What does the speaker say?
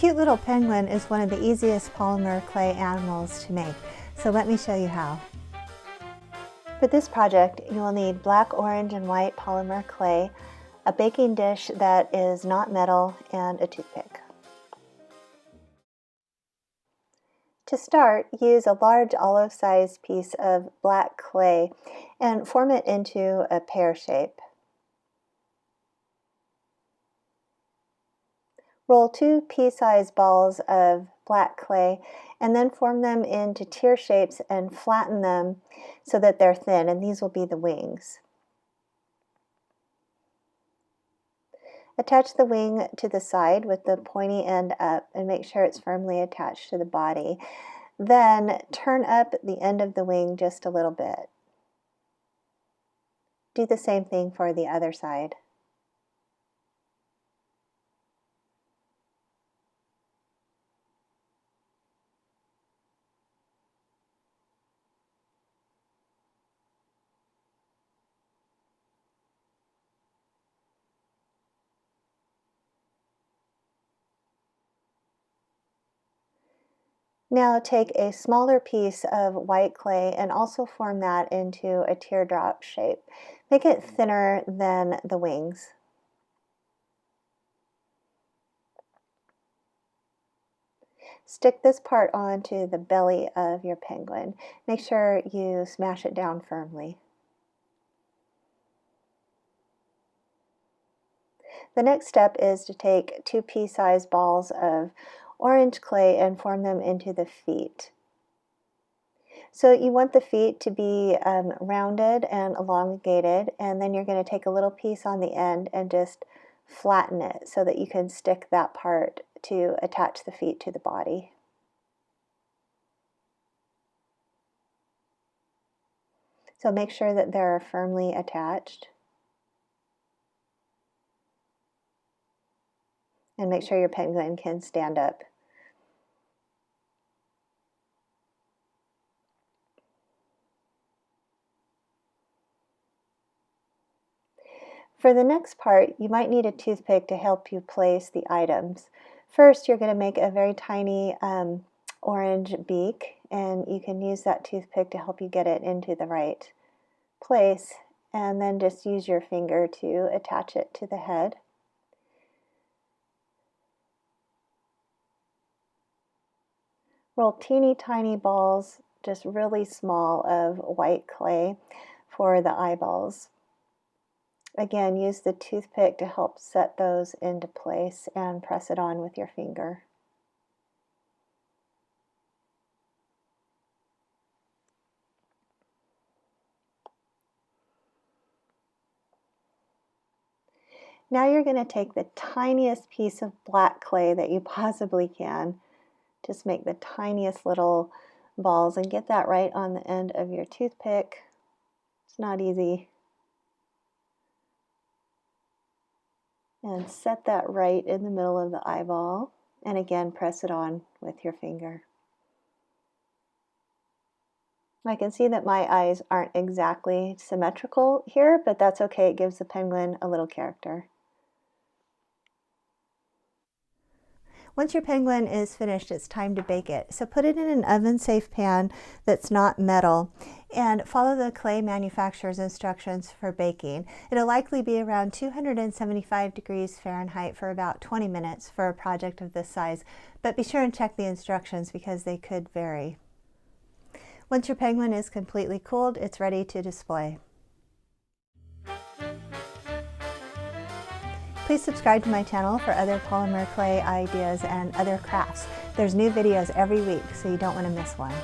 cute little penguin is one of the easiest polymer clay animals to make, so let me show you how. For this project, you will need black, orange, and white polymer clay, a baking dish that is not metal, and a toothpick. To start, use a large olive-sized piece of black clay and form it into a pear shape. Roll 2 pea-sized balls of black clay and then form them into tear shapes and flatten them so that they're thin, and these will be the wings. Attach the wing to the side with the pointy end up and make sure it's firmly attached to the body. Then turn up the end of the wing just a little bit. Do the same thing for the other side. Now take a smaller piece of white clay and also form that into a teardrop shape. Make it thinner than the wings. Stick this part onto the belly of your penguin. Make sure you smash it down firmly. The next step is to take 2 pea-sized balls of orange clay and form them into the feet. So you want the feet to be rounded and elongated, and then you're going to take a little piece on the end and just flatten it so that you can stick that part to attach the feet to the body. So make sure that they're firmly attached. And make sure your penguin can stand up. For the next part, you might need a toothpick to help you place the items. First, you're going to make a very tiny orange beak, and you can use that toothpick to help you get it into the right place, and then just use your finger to attach it to the head. Roll teeny tiny balls, just really small, of white clay for the eyeballs. Again, use the toothpick to help set those into place and press it on with your finger. Now you're going to take the tiniest piece of black clay that you possibly can. Just make the tiniest little balls and get that right on the end of your toothpick. It's not easy. And set that right in the middle of the eyeball. And again, press it on with your finger. I can see that my eyes aren't exactly symmetrical here, but that's okay. It gives the penguin a little character. Once your penguin is finished, it's time to bake it. So put it in an oven-safe pan that's not metal and follow the clay manufacturer's instructions for baking. It'll likely be around 275 degrees Fahrenheit for about 20 minutes for a project of this size, but be sure and check the instructions because they could vary. Once your penguin is completely cooled, it's ready to display. Please subscribe to my channel for other polymer clay ideas and other crafts. There's new videos every week, so you don't want to miss one.